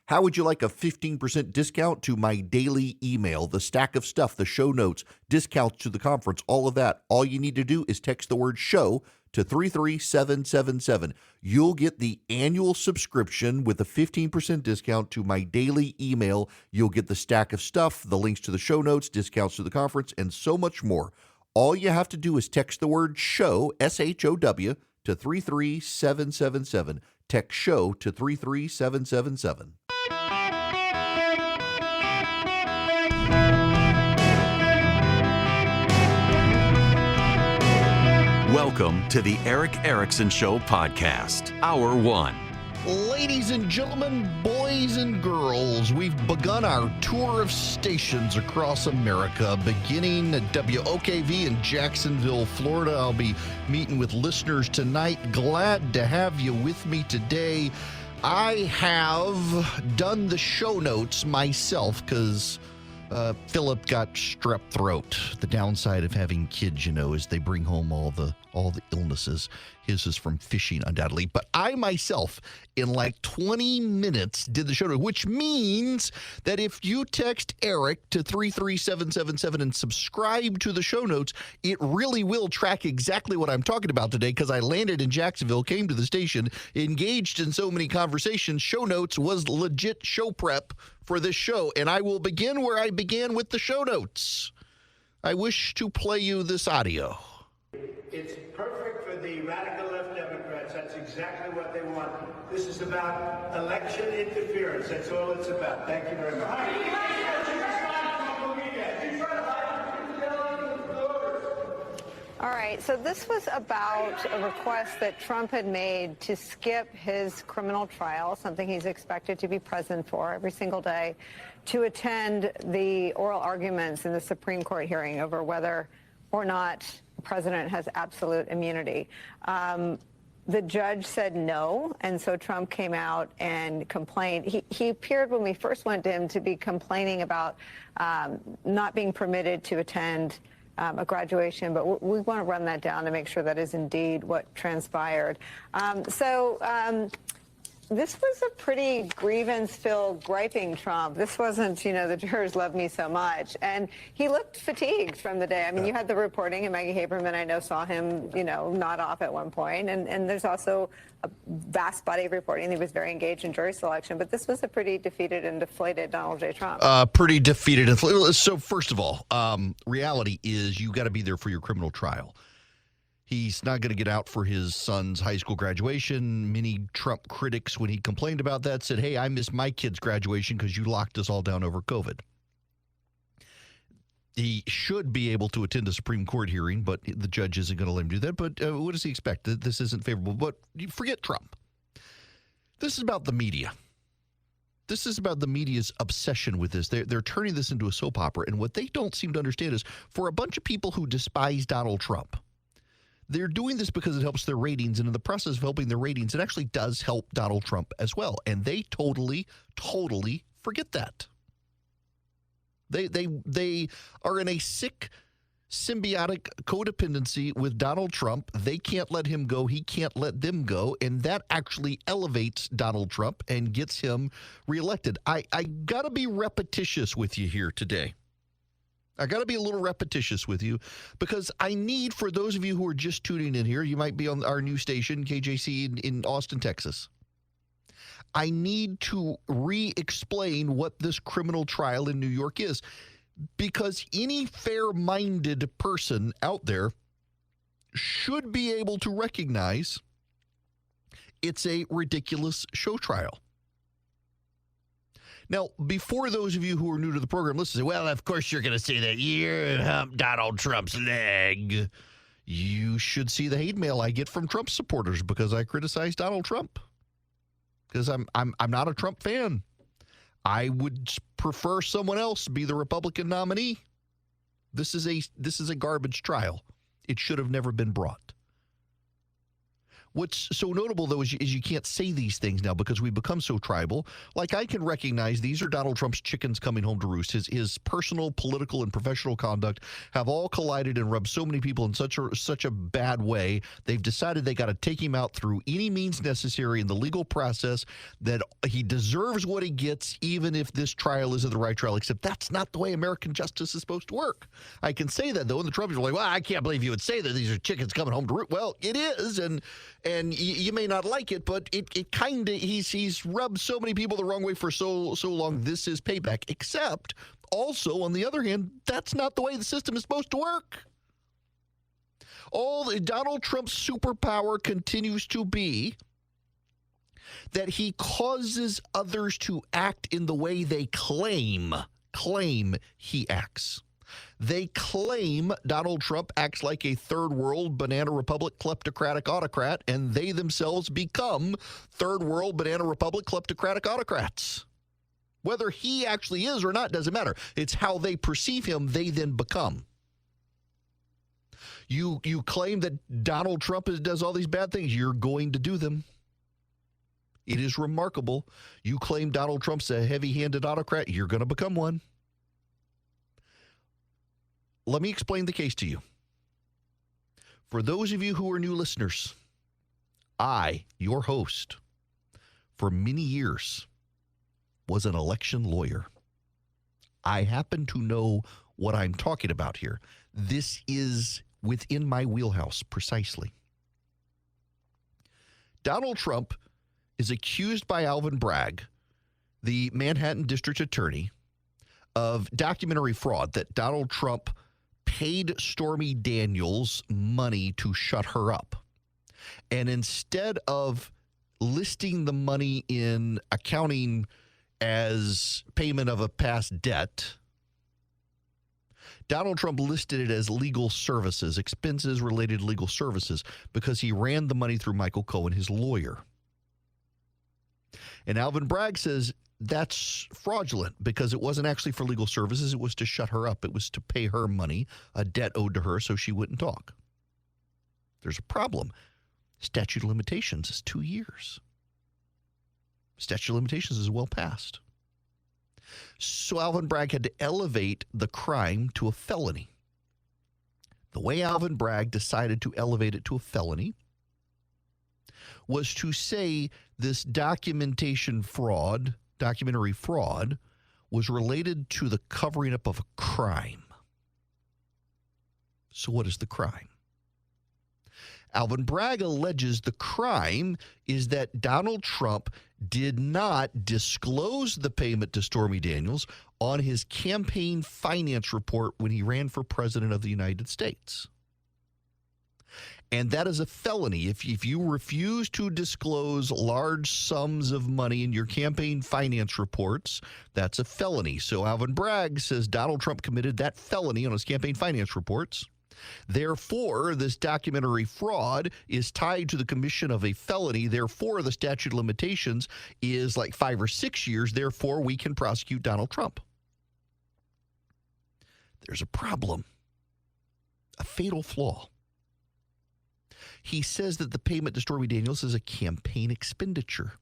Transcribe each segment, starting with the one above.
How would you like a 15% discount to my daily email, the stack of stuff, the show notes, discounts to the conference, all of that? All you need to do is text the word show to 33777. You'll get the annual subscription with a 15% discount to my daily email. You'll get the stack of stuff, the links to the show notes, discounts to the conference, and so much more. All you have to do is text the word show, SHOW, to 33777. Text show to 33777. Welcome to the Eric Erickson Show podcast, Hour 1. Ladies and gentlemen, boys and girls, we've begun our tour of stations across America, beginning at WOKV in Jacksonville, Florida. I'll be meeting with listeners tonight. Glad to have you with me today. I have done the show notes myself because Philip got strep throat. The downside of having kids, is they bring home all the illnesses. His is from fishing, undoubtedly. But I myself, in like 20 minutes, did the show notes, which means that if you text Eric to 33777 and subscribe to the show notes, it really will track exactly what I'm talking about today, because I landed in Jacksonville, came to the station, engaged in so many conversations. Show notes was legit show prep for this show, and I will begin where I began with the show notes. I wish to play you this audio. It's perfect for the radical left Democrats. That's exactly what they want. This is about election interference. That's all it's about. Thank you very much. All right, so this was about a request that Trump had made to skip his criminal trial, something he's expected to be present for every single day, to attend the oral arguments in the Supreme Court hearing over whether or not the president has absolute immunity. The judge said no, and so Trump came out and complained. He appeared when we first went to him to be complaining about not being permitted to attend a graduation, but we want to run that down to make sure that is indeed what transpired. This was a pretty grievance-filled, griping Trump. This wasn't, the jurors love me so much. And he looked fatigued from the day. I mean, you had the reporting, and Maggie Haberman, I know, saw him, nod off at one point. And there's also a vast body of reporting. He was very engaged in jury selection. But this was a pretty defeated and deflated Donald J. Trump. Pretty defeated and deflated. So, first of all, reality is you got to be there for your criminal trial. He's not going to get out for his son's high school graduation. Many Trump critics, when he complained about that, said, hey, I missed my kid's graduation because you locked us all down over COVID. He should be able to attend a Supreme Court hearing, but the judge isn't going to let him do that. But what does he expect? This isn't favorable. But you forget Trump. This is about the media. This is about the media's obsession with this. They're turning this into a soap opera. And what they don't seem to understand is for a bunch of people who despise Donald Trump, they're doing this because it helps their ratings, and in the process of helping their ratings, it actually does help Donald Trump as well. And they totally forget that. They are in a sick, symbiotic codependency with Donald Trump. They can't let him go. He can't let them go. And that actually elevates Donald Trump and gets him reelected. I got to be repetitious with you here today. I got to be a little repetitious with you because I need, for those of you who are just tuning in here, you might be on our new station, KJC in Austin, Texas. I need to re-explain what this criminal trial in New York is, because any fair-minded person out there should be able to recognize it's a ridiculous show trial. Now, before those of you who are new to the program, listen, well, of course you're going to say that you're humped Donald Trump's leg. You should see the hate mail I get from Trump supporters because I criticize Donald Trump. Because I'm not a Trump fan. I would prefer someone else be the Republican nominee. This is a garbage trial. It should have never been brought. What's so notable, though, is you can't say these things now because we've become so tribal. Like, I can recognize these are Donald Trump's chickens coming home to roost. His personal, political, and professional conduct have all collided and rubbed so many people in such a bad way. They've decided they got to take him out through any means necessary in the legal process, that he deserves what he gets, even if this trial isn't the right trial, except that's not the way American justice is supposed to work. I can say that, though, and the Trumpers are like, well, I can't believe you would say that these are chickens coming home to roost. Well, it is, and you may not like it, but it kind of, he's rubbed so many people the wrong way for so long. This is payback. Except, also, on the other hand, that's not the way the system is supposed to work. Donald Trump's superpower continues to be that he causes others to act in the way they claim he acts. They claim Donald Trump acts like a third world banana republic kleptocratic autocrat, and they themselves become third world banana republic kleptocratic autocrats. Whether he actually is or not doesn't matter. It's how they perceive him, they then become. You claim that Donald Trump does all these bad things, you're going to do them. It is remarkable. You claim Donald Trump's a heavy-handed autocrat, you're going to become one. Let me explain the case to you. For those of you who are new listeners, I, your host, for many years, was an election lawyer. I happen to know what I'm talking about here. This is within my wheelhouse, precisely. Donald Trump is accused by Alvin Bragg, the Manhattan District Attorney, of documentary fraud, that Donald Trump paid Stormy Daniels money to shut her up. And instead of listing the money in accounting as payment of a past debt, Donald Trump listed it as legal services, expenses related to legal services, because he ran the money through Michael Cohen, his lawyer. And Alvin Bragg says that's fraudulent because it wasn't actually for legal services. It was to shut her up. It was to pay her money, a debt owed to her, so she wouldn't talk. There's a problem. Statute of limitations is 2 years. Statute of limitations is well past. So Alvin Bragg had to elevate the crime to a felony. The way Alvin Bragg decided to elevate it to a felony was to say this documentary fraud was related to the covering up of a crime. So what is the crime? Alvin Bragg alleges the crime is that Donald Trump did not disclose the payment to Stormy Daniels on his campaign finance report when he ran for president of the United States. And that is a felony. If you refuse to disclose large sums of money in your campaign finance reports, that's a felony. So Alvin Bragg says Donald Trump committed that felony on his campaign finance reports. Therefore, this documentary fraud is tied to the commission of a felony. Therefore, the statute of limitations is like 5 or 6 years. Therefore, we can prosecute Donald Trump. There's a problem, a fatal flaw. He says that the payment to Stormy Daniels is a campaign expenditure.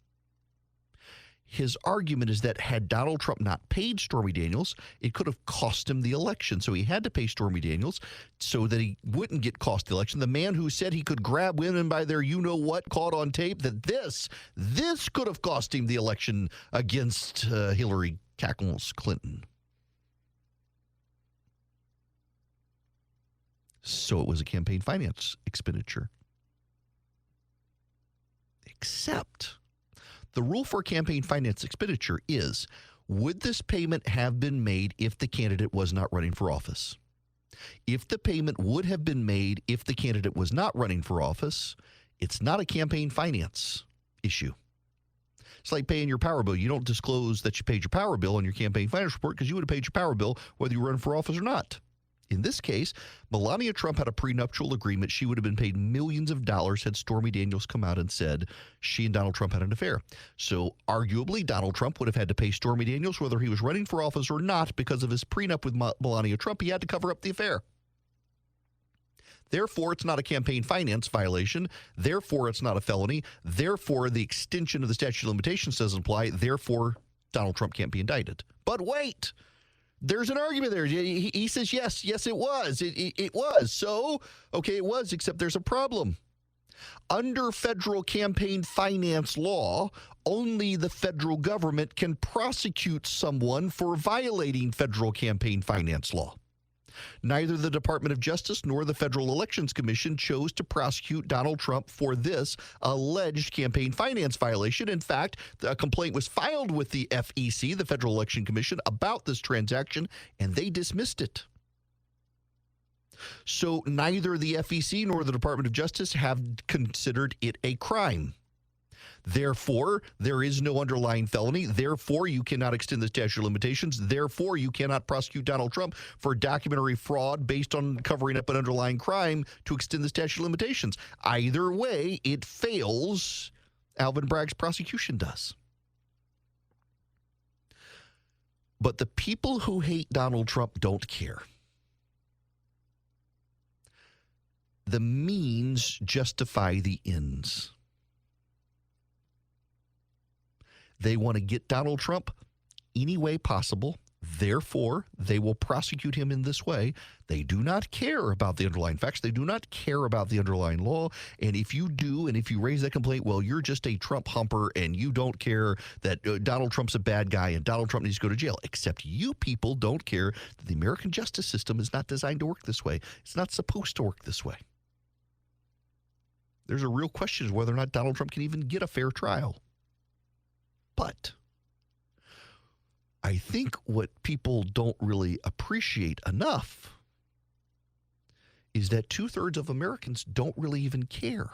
His argument is that had Donald Trump not paid Stormy Daniels, it could have cost him the election. So he had to pay Stormy Daniels so that he wouldn't get cost the election. The man who said he could grab women by their you-know-what caught on tape that this could have cost him the election against Hillary Clinton. So it was a campaign finance expenditure. Except the rule for campaign finance expenditure is, would this payment have been made if the candidate was not running for office? If the payment would have been made if the candidate was not running for office, it's not a campaign finance issue. It's like paying your power bill. You don't disclose that you paid your power bill on your campaign finance report because you would have paid your power bill whether you run for office or not. In this case, Melania Trump had a prenuptial agreement. She would have been paid millions of dollars had Stormy Daniels come out and said she and Donald Trump had an affair. So arguably, Donald Trump would have had to pay Stormy Daniels whether he was running for office or not because of his prenup with Melania Trump. He had to cover up the affair. Therefore, it's not a campaign finance violation. Therefore, it's not a felony. Therefore, the extension of the statute of limitations doesn't apply. Therefore, Donald Trump can't be indicted. But wait, there's an argument there. He says, yes, it was. It was. So, okay, it was, except there's a problem. Under federal campaign finance law, only the federal government can prosecute someone for violating federal campaign finance law. Neither the Department of Justice nor the Federal Elections Commission chose to prosecute Donald Trump for this alleged campaign finance violation. In fact, a complaint was filed with the FEC, the Federal Election Commission, about this transaction, and they dismissed it. So neither the FEC nor the Department of Justice have considered it a crime. Therefore, there is no underlying felony. Therefore, you cannot extend the statute of limitations. Therefore, you cannot prosecute Donald Trump for documentary fraud based on covering up an underlying crime to extend the statute of limitations. Either way, it fails. Alvin Bragg's prosecution does. But the people who hate Donald Trump don't care. The means justify the ends. They want to get Donald Trump any way possible. Therefore, they will prosecute him in this way. They do not care about the underlying facts. They do not care about the underlying law. And if you do, and if you raise that complaint, well, you're just a Trump humper and you don't care that Donald Trump's a bad guy and Donald Trump needs to go to jail. Except you people don't care that the American justice system is not designed to work this way. It's not supposed to work this way. There's a real question of whether or not Donald Trump can even get a fair trial. But I think what people don't really appreciate enough is that 2/3 of Americans don't really even care.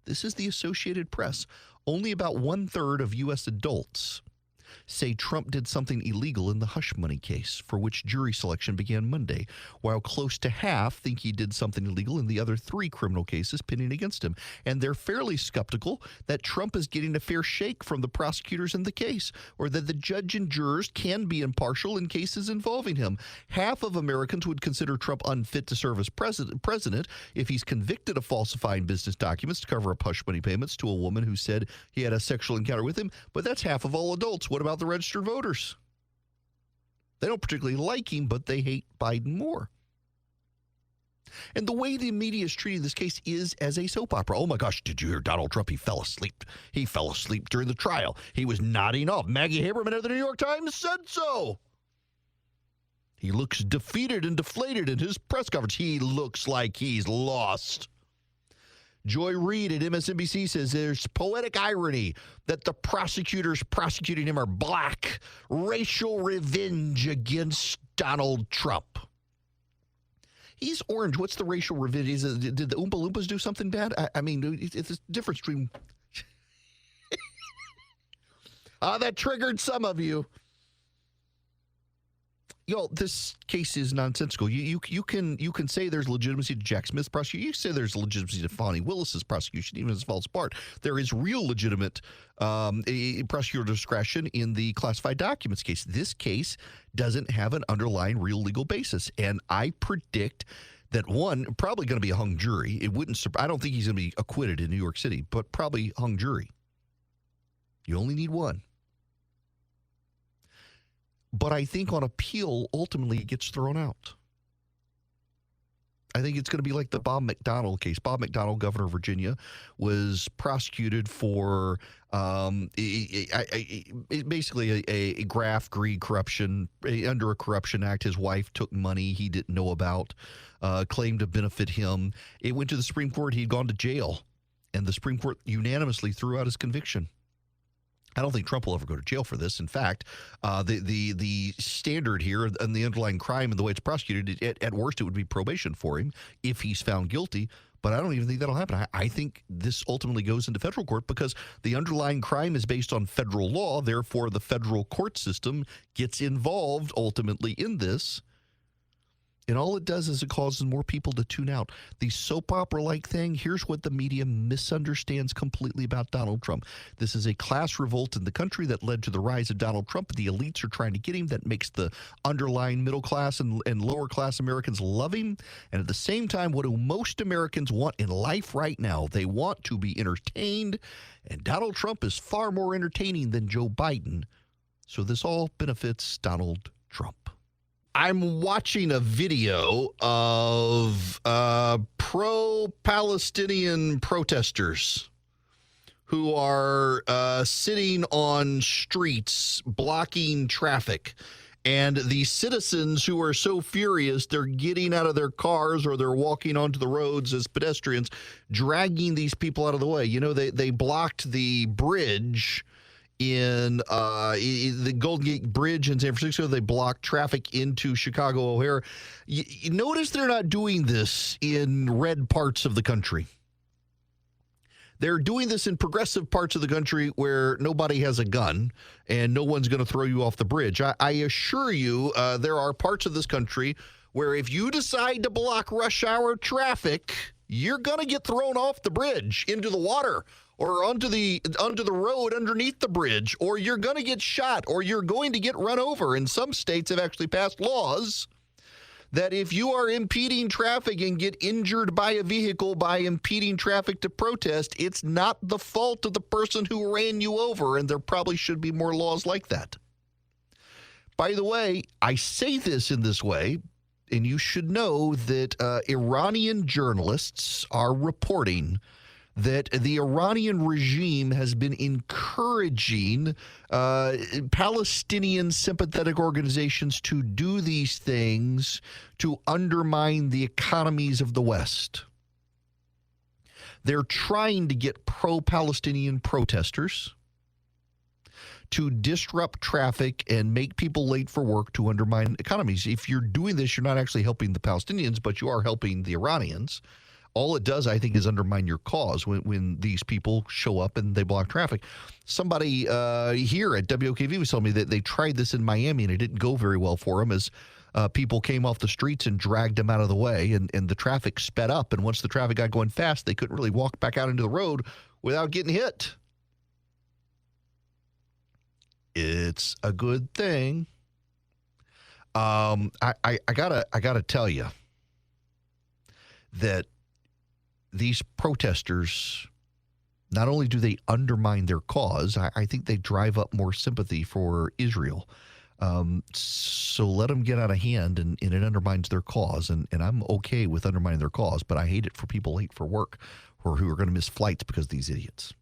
This is the Associated Press. Only about 1/3 of U.S. adults say Trump did something illegal in the hush money case, for which jury selection began Monday, while close to half think he did something illegal in the other 3 criminal cases pending against him. And they're fairly skeptical that Trump is getting a fair shake from the prosecutors in the case, or that the judge and jurors can be impartial in cases involving him. Half of Americans would consider Trump unfit to serve as president if he's convicted of falsifying business documents to cover up hush money payments to a woman who said he had a sexual encounter with him. But that's half of all adults. What about the registered voters? They don't particularly like him, but they hate Biden more. And the way the media is treating this case is as a soap opera. Oh my gosh, did you hear Donald Trump? He fell asleep. He fell asleep during the trial. He was nodding off. Maggie Haberman of the New York Times said so. He looks defeated and deflated in his press conference. He looks like he's lost. Joy Reid at MSNBC says there's poetic irony that the prosecutors prosecuting him are black. Racial revenge against Donald Trump. He's orange. What's the racial revenge? Did the Oompa Loompas do something bad? I mean, it's a difference between... that triggered some of you. This case is nonsensical. You can say there's legitimacy to Jack Smith's prosecution. You can say there's legitimacy to Fani Willis's prosecution, even if it falls apart. There is real legitimate prosecutor discretion in the classified documents case. This case doesn't have an underlying real legal basis, and I predict that one, probably going to be a hung jury. I don't think he's going to be acquitted in New York City, but probably hung jury. You only need one. But I think on appeal, ultimately, it gets thrown out. I think it's going to be like the Bob McDonnell case. Bob McDonnell, governor of Virginia, was prosecuted for basically a graft, greed, corruption. Under a corruption act, his wife took money he didn't know about, claimed to benefit him. It went to the Supreme Court. He'd gone to jail, and the Supreme Court unanimously threw out his conviction. I don't think Trump will ever go to jail for this. In fact, the standard here and the underlying crime and the way it's prosecuted, at worst, it would be probation for him if he's found guilty. But I don't even think that'll happen. I think this ultimately goes into federal court because the underlying crime is based on federal law. Therefore, the federal court system gets involved ultimately in this. And all it does is it causes more people to tune out. The soap opera-like thing, here's what the media misunderstands completely about Donald Trump. This is a class revolt in the country that led to the rise of Donald Trump. The elites are trying to get him. That makes the underlying middle class and lower class Americans love him. And at the same time, what do most Americans want in life right now? They want to be entertained. And Donald Trump is far more entertaining than Joe Biden. So this all benefits Donald Trump. I'm watching a video of pro-Palestinian protesters who are sitting on streets blocking traffic. And the citizens who are so furious, they're getting out of their cars or they're walking onto the roads as pedestrians, dragging these people out of the way. You know, they blocked the bridge in the Golden Gate Bridge in San Francisco. They blocked traffic into Chicago O'Hare. You notice they're not doing this in red parts of the country. They're doing this in progressive parts of the country where nobody has a gun and no one's going to throw you off the bridge. I assure you there are parts of this country where if you decide to block rush hour traffic, you're going to get thrown off the bridge into the water or onto the road underneath the bridge, or you're going to get shot, or you're going to get run over. And some states have actually passed laws that if you are impeding traffic and get injured by a vehicle by impeding traffic to protest, it's not the fault of the person who ran you over, and there probably should be more laws like that. By the way, I say this in this way, and you should know that Iranian journalists are reporting that the Iranian regime has been encouraging Palestinian sympathetic organizations to do these things to undermine the economies of the West. They're trying to get pro-Palestinian protesters to disrupt traffic and make people late for work to undermine economies. If you're doing this, you're not actually helping the Palestinians, but you are helping the Iranians. All it does, I think, is undermine your cause when these people show up and they block traffic. Somebody here at WOKV was telling me that they tried this in Miami and it didn't go very well for them as people came off the streets and dragged them out of the way, and the traffic sped up. And once the traffic got going fast, they couldn't really walk back out into the road without getting hit. It's a good thing. I gotta tell you that these protesters, not only do they undermine their cause, I think they drive up more sympathy for Israel. So let them get out of hand, and it undermines their cause. And I'm okay with undermining their cause, but I hate it for people late for work or who are going to miss flights because of these idiots.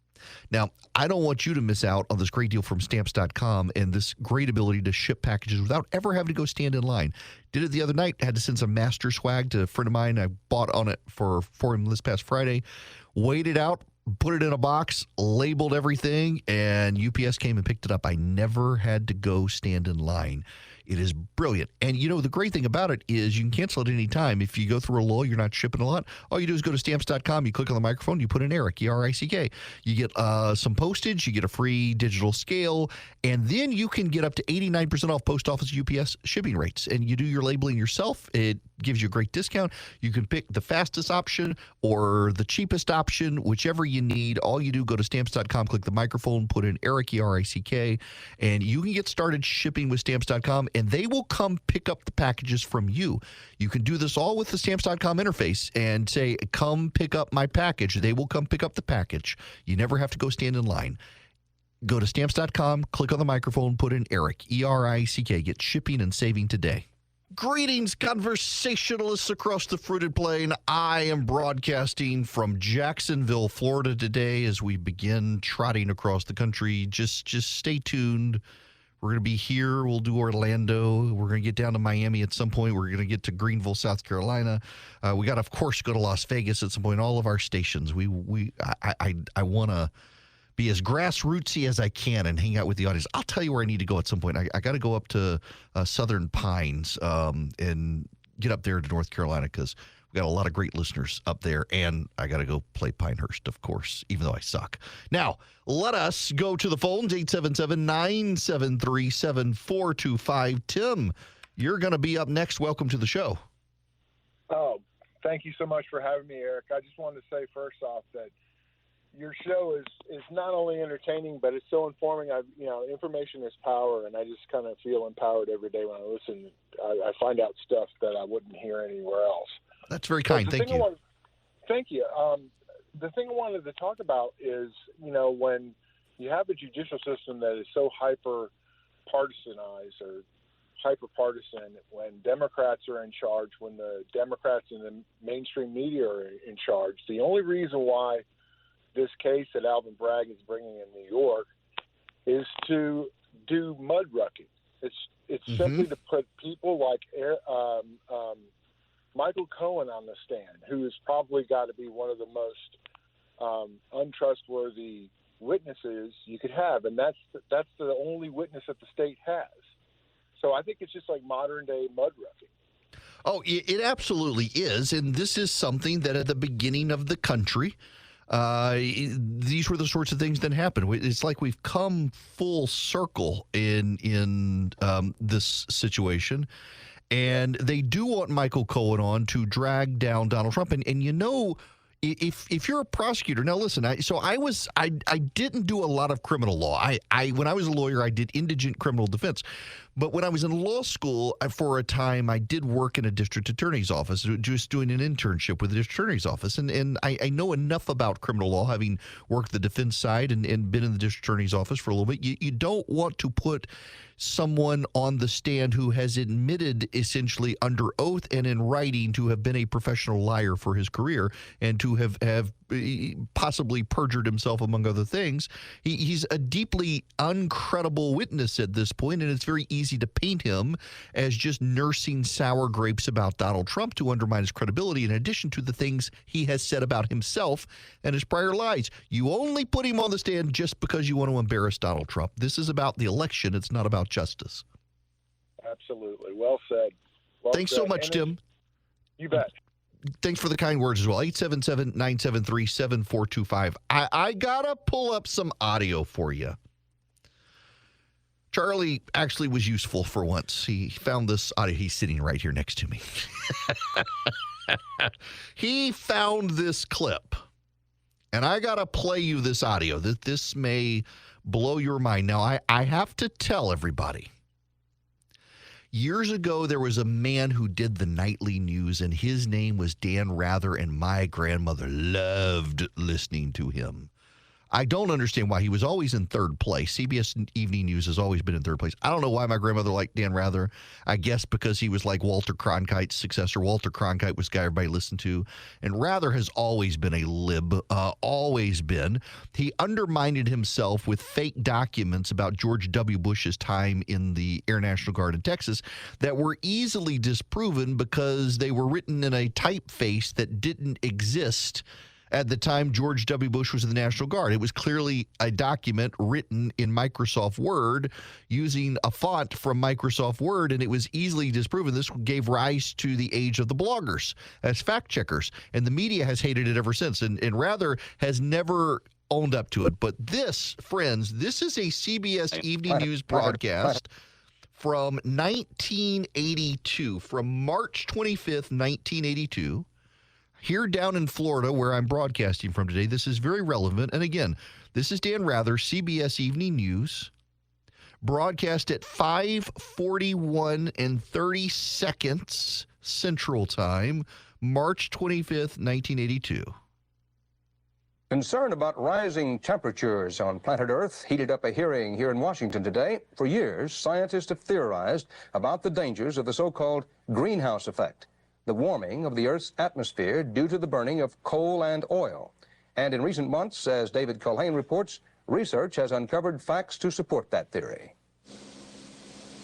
Now, I don't want you to miss out on this great deal from Stamps.com and this great ability to ship packages without ever having to go stand in line. Did it the other night. Had to send some master swag to a friend of mine. I bought on it for him this past Friday. Waited out, put it in a box, labeled everything, and UPS came and picked it up. I never had to go stand in line. It is brilliant. And, you know, the great thing about it is you can cancel it any time. If you go through a lull, you're not shipping a lot, all you do is go to Stamps.com, you click on the microphone, you put in Eric, E-R-I-C-K. You get some postage, you get a free digital scale, and then you can get up to 89% off post office UPS shipping rates. And you do your labeling yourself. It gives you a great discount. You can pick the fastest option or the cheapest option, whichever you need. All you do, go to Stamps.com, click the microphone, put in Eric, E-R-I-C-K, and you can get started shipping with Stamps.com, and they will come pick up the packages from you. You can do this all with the Stamps.com interface and say, come pick up my package. They will come pick up the package. You never have to go stand in line. Go to Stamps.com, click on the microphone, put in Eric, E-R-I-C-K. Get shipping and saving today. Greetings, conversationalists across the fruited plain. I am broadcasting from Jacksonville, Florida today as we begin trotting across the country. Just stay tuned. We're going to be here. We'll do Orlando. We're going to get down to Miami at some point. We're going to get to Greenville, South Carolina. We got to, of course, go to Las Vegas at some point. All of our stations. I want to be as grassrootsy as I can and hang out with the audience. I'll tell you where I need to go at some point. I got to go up to Southern Pines and get up there to North Carolina because we got a lot of great listeners up there, and I got to go play Pinehurst, of course, even though I suck. Now, let us go to the phones, 877-973-7425. Tim, you're going to be up next. Welcome to the show. Oh, thank you so much for having me, Eric. I just wanted to say first off that your show is not only entertaining, but it's so informing. Information is power, and I just kind of feel empowered every day when I listen. I find out stuff that I wouldn't hear anywhere else. That's very kind. Thank you. Thank you. The thing I wanted to talk about is, when you have a judicial system that is so hyper-partisanized or hyper-partisan, when Democrats are in charge, when the Democrats and the mainstream media are in charge, the only reason why this case that Alvin Bragg is bringing in New York is to do mud rucking. It's simply to put people like Michael Cohen on the stand, who has probably got to be one of the most untrustworthy witnesses you could have, and that's the only witness that the state has. So I think it's just like modern day mud rucking. Oh, it absolutely is, and this is something that at the beginning of the country, these were the sorts of things that happen. It's like we've come full circle in this situation, and they do want Michael Cohen on to drag down Donald Trump. And if you're a prosecutor, now listen, I didn't do a lot of criminal law. When I was a lawyer, I did indigent criminal defense. But when I was in law school, for a time, I did work in a district attorney's office, just doing an internship with the district attorney's office. And I know enough about criminal law, having worked the defense side and been in the district attorney's office for a little bit. You don't want to put someone on the stand who has admitted essentially under oath and in writing to have been a professional liar for his career and to have possibly perjured himself, among other things. He's a deeply uncredible witness at this point, and it's very easy to paint him as just nursing sour grapes about Donald Trump to undermine his credibility, in addition to the things he has said about himself and his prior lies. You only put him on the stand just because you want to embarrass Donald Trump. This is about the election. It's not about justice. Absolutely. Well said. Thanks so much, Tim. You bet. Thanks for the kind words as well. 877-973-7425. I got to pull up some audio for you. Charlie actually was useful for once. He found this audio. He's sitting right here next to me. He found this clip, and I got to play you this audio. This may blow your mind. Now, I have to tell everybody. Years ago, there was a man who did the nightly news, and his name was Dan Rather, and my grandmother loved listening to him. I don't understand why. He was always in third place. CBS Evening News has always been in third place. I don't know why my grandmother liked Dan Rather. I guess because he was like Walter Cronkite's successor. Walter Cronkite was the guy everybody listened to. And Rather has always been a lib, always been. He undermined himself with fake documents about George W. Bush's time in the Air National Guard in Texas that were easily disproven because they were written in a typeface that didn't exist at the time George W. Bush was in the National Guard. It was clearly a document written in Microsoft Word using a font from Microsoft Word, and it was easily disproven. This gave rise to the age of the bloggers as fact checkers, and the media has hated it ever since, and Rather has never owned up to it. But this, friends, this is a CBS Evening News broadcast from 1982, from March 25th, 1982. Here down in Florida, where I'm broadcasting from today, this is very relevant. And again, this is Dan Rather, CBS Evening News, broadcast at 5:41 and 30 seconds Central Time, March 25th, 1982. Concern about rising temperatures on planet Earth heated up a hearing here in Washington today. For years, scientists have theorized about the dangers of the so-called greenhouse effect, the warming of the Earth's atmosphere due to the burning of coal and oil. And in recent months, as David Culhane reports, research has uncovered facts to support that theory.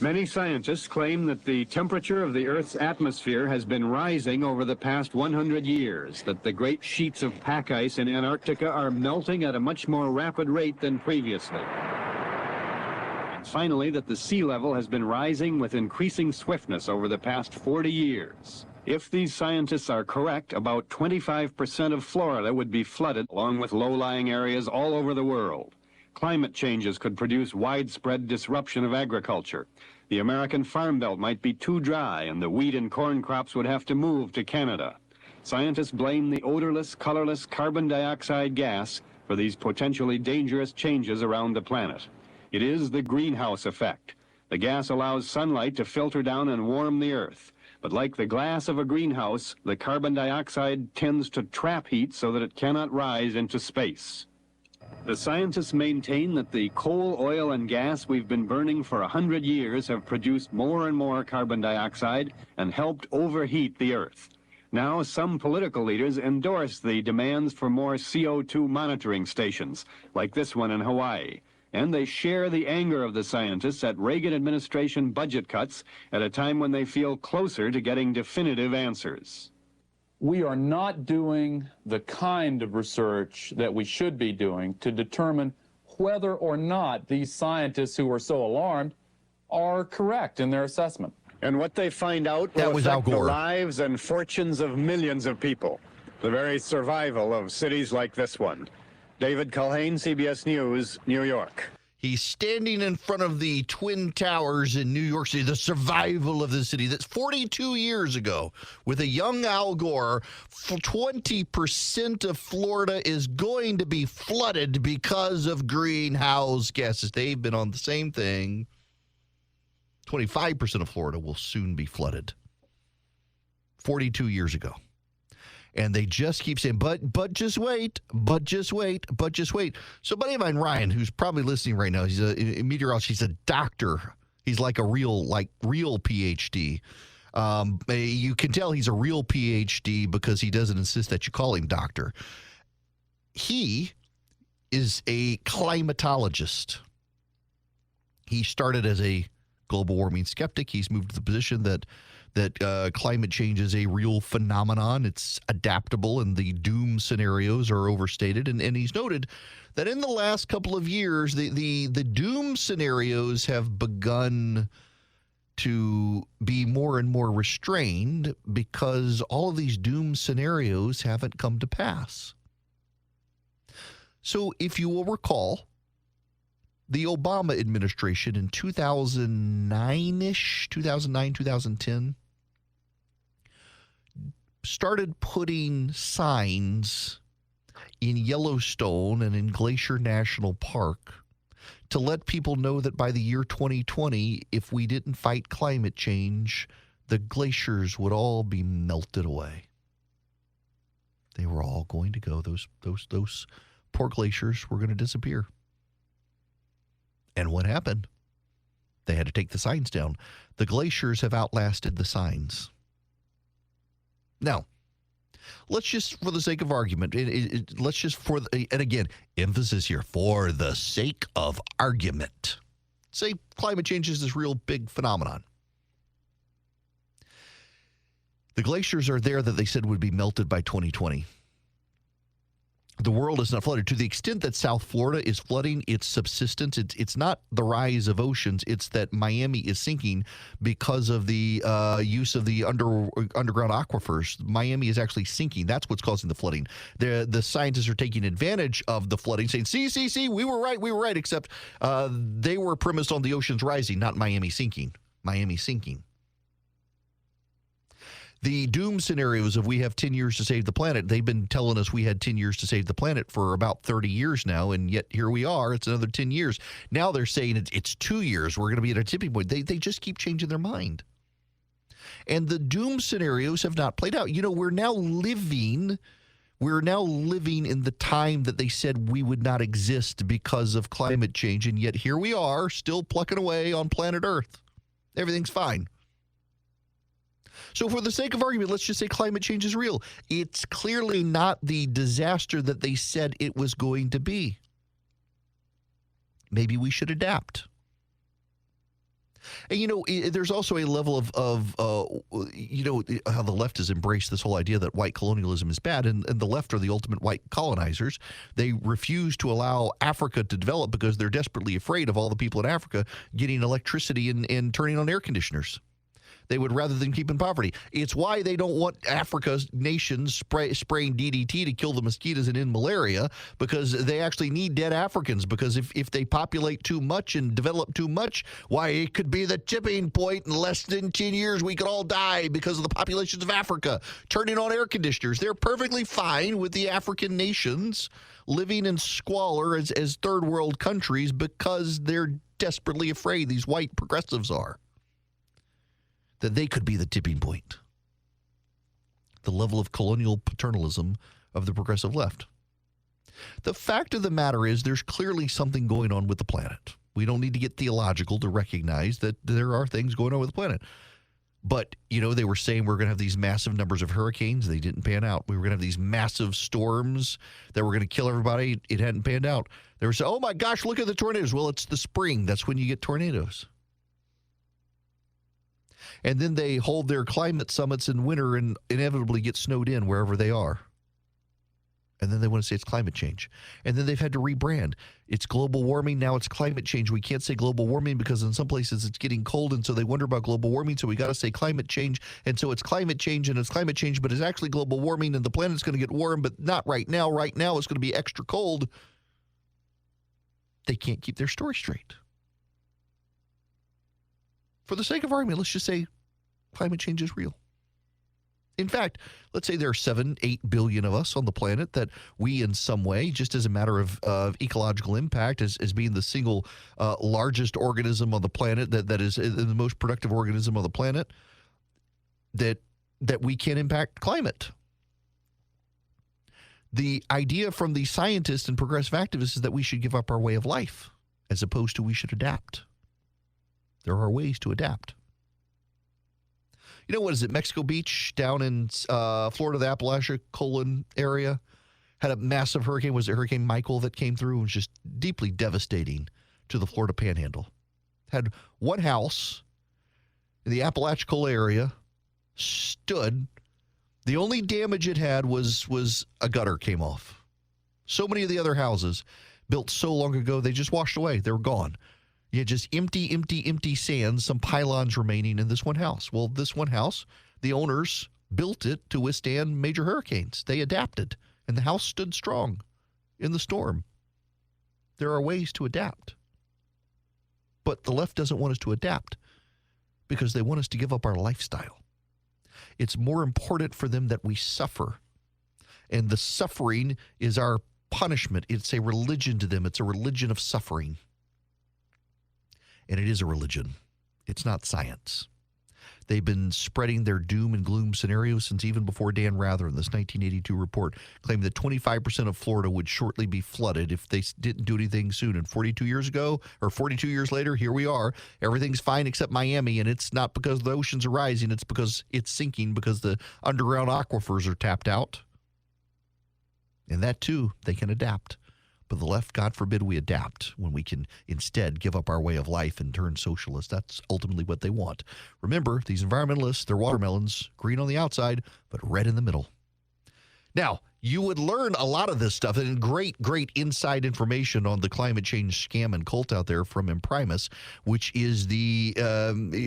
Many scientists claim that the temperature of the Earth's atmosphere has been rising over the past 100 years, that the great sheets of pack ice in Antarctica are melting at a much more rapid rate than previously. And finally, that the sea level has been rising with increasing swiftness over the past 40 years. If these scientists are correct, about 25% of Florida would be flooded, along with low-lying areas all over the world. climate changes could produce widespread disruption of agriculture. The American farm belt might be too dry, and the wheat and corn crops would have to move to Canada. Scientists blame the odorless, colorless carbon dioxide gas for these potentially dangerous changes around the planet. It is the greenhouse effect. The gas allows sunlight to filter down and warm the earth. But like the glass of a greenhouse, the carbon dioxide tends to trap heat so that it cannot rise into space. The scientists maintain that the coal, oil, and gas we've been burning for 100 years have produced more and more carbon dioxide and helped overheat the earth. Now, some political leaders endorse the demands for more CO2 monitoring stations, like this one in Hawaii. And they share the anger of the scientists at Reagan administration budget cuts at a time when they feel closer to getting definitive answers. We are not doing the kind of research that we should be doing to determine whether or not these scientists who are so alarmed are correct in their assessment. And what they find out will affect the lives and fortunes of millions of people, the very survival of cities like this one. David Culhane, CBS News, New York. He's standing in front of the Twin Towers in New York City, the survival of the city. That's 42 years ago with a young Al Gore. 20% of Florida is going to be flooded because of greenhouse gases. They've been on the same thing. 25% of Florida will soon be flooded. 42 years ago. And they just keep saying, but just wait, but just wait, but just wait. So a buddy of mine, Ryan, who's probably listening right now, he's a meteorologist, he's a doctor. He's like a real PhD. You can tell he's a real PhD because he doesn't insist that you call him doctor. He is a climatologist. He started as a global warming skeptic. He's moved to the position that climate change is a real phenomenon. It's adaptable, and the doom scenarios are overstated. And he's noted that in the last couple of years, the doom scenarios have begun to be more and more restrained because all of these doom scenarios haven't come to pass. So if you will recall, the Obama administration in 2009, 2010, started putting signs in Yellowstone and in Glacier National Park to let people know that by the year 2020, if we didn't fight climate change, the glaciers would all be melted away. They were all going to go. Those poor glaciers were going to disappear. And what happened? They had to take the signs down. The glaciers have outlasted the signs. Now, let's just, for the sake of argument, and again, emphasis here, for the sake of argument, say climate change is this real big phenomenon. The glaciers are there that they said would be melted by 2020. The world is not flooded. To the extent that South Florida is flooding, it's subsistence. It's not the rise of oceans. It's that Miami is sinking because of the use of the underground aquifers. Miami is actually sinking. That's what's causing the flooding. The scientists are taking advantage of the flooding, saying, see, we were right, except they were premised on the oceans rising, not Miami sinking. Miami sinking. The doom scenarios of we have 10 years to save the planet, they've been telling us we had 10 years to save the planet for about 30 years now, and yet here we are. It's another 10 years. Now they're saying it's 2 years. We're going to be at a tipping point. They just keep changing their mind. And the doom scenarios have not played out. You know, we're now living in the time that they said we would not exist because of climate change, and yet here we are still plucking away on planet Earth. Everything's fine. So for the sake of argument, let's just say climate change is real. It's clearly not the disaster that they said it was going to be. Maybe we should adapt. And, you know, there's also a level of how the left has embraced this whole idea that white colonialism is bad, and the left are the ultimate white colonizers. They refuse to allow Africa to develop because they're desperately afraid of all the people in Africa getting electricity and turning on air conditioners. They would rather than keep in poverty. It's why they don't want Africa's nations spraying DDT to kill the mosquitoes and end malaria, because they actually need dead Africans. Because if they populate too much and develop too much, why, it could be the tipping point. In less than 10 years, we could all die because of the populations of Africa turning on air conditioners. They're perfectly fine with the African nations living in squalor as third world countries because they're desperately afraid, these white progressives are, that they could be the tipping point. The level of colonial paternalism of the progressive left. The fact of the matter is there's clearly something going on with the planet. We don't need to get theological to recognize that there are things going on with the planet. But, you know, they were saying we're going to have these massive numbers of hurricanes. They didn't pan out. We were going to have these massive storms that were going to kill everybody. It hadn't panned out. They were saying, oh, my gosh, look at the tornadoes. Well, it's the spring. That's when you get tornadoes. And then they hold their climate summits in winter and inevitably get snowed in wherever they are. And then they want to say it's climate change. And then they've had to rebrand. It's global warming. Now it's climate change. We can't say global warming because in some places it's getting cold, and so they wonder about global warming, so we got to say climate change. And so it's climate change, and it's climate change, but it's actually global warming, and the planet's going to get warm, but not right now. Right now it's going to be extra cold. They can't keep their story straight. For the sake of argument, let's just say climate change is real. In fact, let's say there are 7-8 billion of us on the planet that we in some way, just as a matter of ecological impact, as being the single largest organism on the planet, that is the most productive organism on the planet, that we can impact climate. The idea from the scientists and progressive activists is that we should give up our way of life as opposed to we should adapt. There are ways to adapt. You know, what is it? Mexico Beach down in Florida, the Apalachia area, had a massive hurricane. Was it Hurricane Michael that came through? It was just deeply devastating to the Florida Panhandle. Had one house in the Apalachicola area stood. The only damage it had was a gutter came off. So many of the other houses built so long ago, they just washed away. They were gone. You had just empty sand, some pylons remaining in this one house. Well, this one house, the owners built it to withstand major hurricanes. They adapted, and the house stood strong in the storm. There are ways to adapt. But the left doesn't want us to adapt because they want us to give up our lifestyle. It's more important for them that we suffer. And the suffering is our punishment. It's a religion to them. It's a religion of suffering. And it is a religion. It's not science. They've been spreading their doom and gloom scenarios since even before Dan Rather in this 1982 report claimed that 25% of Florida would shortly be flooded if they didn't do anything soon. And 42 years ago, or 42 years later, here we are. Everything's fine except Miami, and it's not because the oceans are rising. It's because it's sinking because the underground aquifers are tapped out. And that, too, they can adapt. But the left, God forbid we adapt when we can instead give up our way of life and turn socialist. That's ultimately what they want. Remember, these environmentalists, they're watermelons, green on the outside, but red in the middle. Now, you would learn a lot of this stuff and great inside information on the climate change scam and cult out there from Imprimis, which is the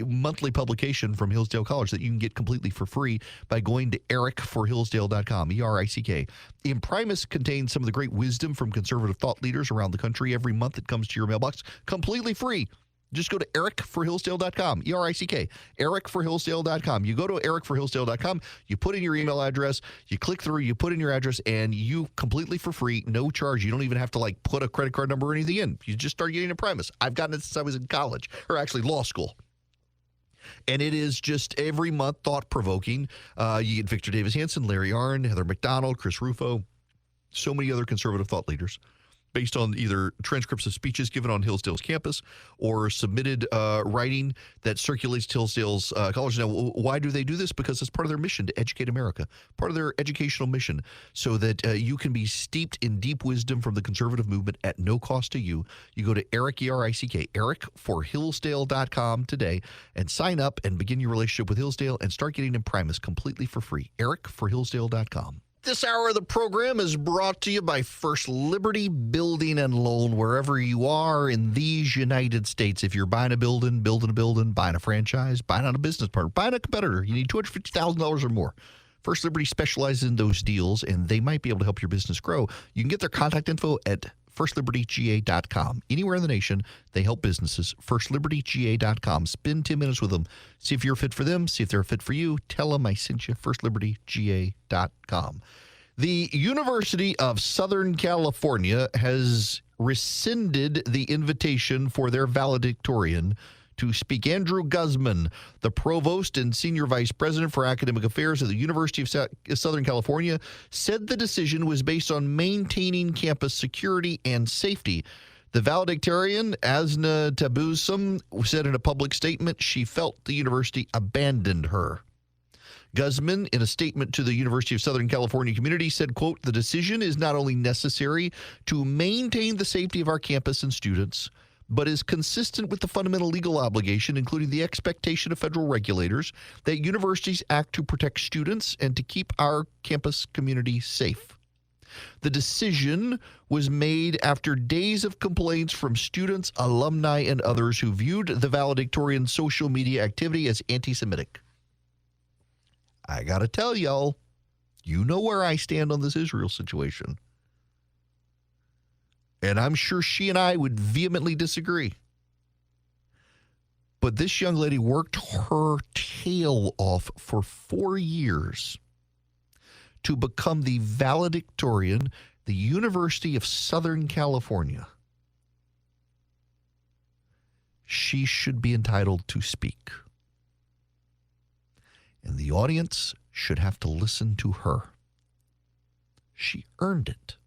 monthly publication from Hillsdale College that you can get completely for free by going to ericforhillsdale.com, E-R-I-C-K. Imprimis contains some of the great wisdom from conservative thought leaders around the country. Every month it comes to your mailbox completely free. Just go to ericforhillsdale.com, E-R-I-C-K, ericforhillsdale.com. You go to ericforhillsdale.com, you put in your email address, you click through, you put in your address, and you completely for free, no charge. You don't even have to like put a credit card number or anything in. You just start getting Imprimis. I've gotten it since I was in college, or actually law school. And it is just every month thought-provoking. You get Victor Davis Hanson, Larry Arnn, Heather McDonald, Chris Rufo, so many other conservative thought leaders, based on either transcripts of speeches given on Hillsdale's campus or submitted writing that circulates to Hillsdale's college. Now, why do they do this? Because it's part of their mission to educate America, part of their educational mission, so that you can be steeped in deep wisdom from the conservative movement at no cost to you. You go to Eric, E-R-I-C-K, ericforhillsdale.com today and sign up and begin your relationship with Hillsdale and start getting Imprimis completely for free. ericforhillsdale.com. This hour of the program is brought to you by First Liberty Building and Loan, wherever you are in these United States. If you're buying a building, buying a franchise, buying on a business partner, buying a competitor, you need $250,000 or more. First Liberty specializes in those deals, and they might be able to help your business grow. You can get their contact info at firstlibertyga.com. Anywhere in the nation, they help businesses. Firstlibertyga.com. Spend 10 minutes with them. See if you're a fit for them. See if they're a fit for you. Tell them I sent you. Firstlibertyga.com. The University of Southern California has rescinded the invitation for their valedictorian to speak. Andrew Guzman, the provost and senior vice president for academic affairs at the University of Southern California, said the decision was based on maintaining campus security and safety. The valedictorian, Asna Tabusum, said in a public statement she felt the university abandoned her. Guzman, in a statement to the University of Southern California community, said, quote, "The decision is not only necessary to maintain the safety of our campus and students, but is consistent with the fundamental legal obligation, including the expectation of federal regulators, that universities act to protect students and to keep our campus community safe. The decision was made after days of complaints from students, alumni, and others who viewed the valedictorian's social media activity as anti-Semitic." I got to tell y'all, you know where I stand on this Israel situation. And I'm sure she and I would vehemently disagree. But this young lady worked her tail off for 4 years to become the valedictorian, the University of Southern California. She should be entitled to speak. And the audience should have to listen to her. She earned it.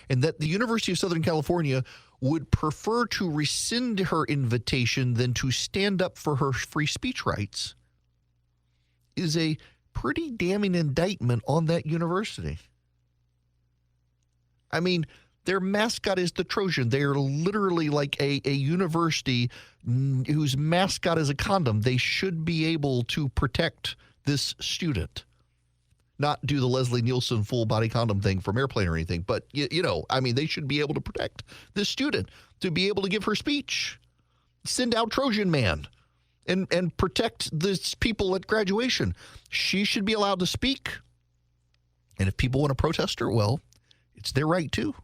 And that the University of Southern California would prefer to rescind her invitation than to stand up for her free speech rights is a pretty damning indictment on that university. I mean, their mascot is the Trojan. They are literally like a university whose mascot is a condom. They should be able to protect this student. Not do the Leslie Nielsen full body condom thing from Airplane or anything, but, you know, I mean, they should be able to protect this student, to be able to give her speech, send out Trojan Man, and protect these people at graduation. She should be allowed to speak. And if people want to protest her, well, it's their right too.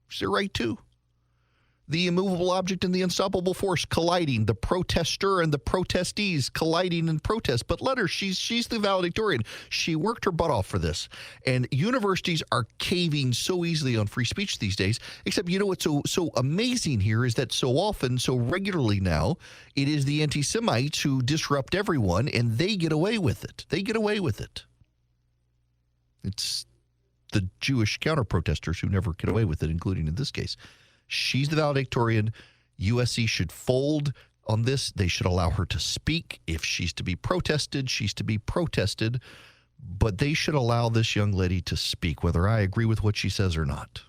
It's their right too. The immovable object and the unstoppable force colliding, the protester and the protestees colliding in protest. But let her, she's the valedictorian. She worked her butt off for this. And universities are caving so easily on free speech these days, except you know what's so amazing here is that so often, so regularly now, it is the anti-Semites who disrupt everyone, and they get away with it. They get away with it. It's the Jewish counter-protesters who never get away with it, including in this case. She's the valedictorian. USC should fold on this. They should allow her to speak. If she's to be protested, she's to be protested. But they should allow this young lady to speak, whether I agree with what she says or not.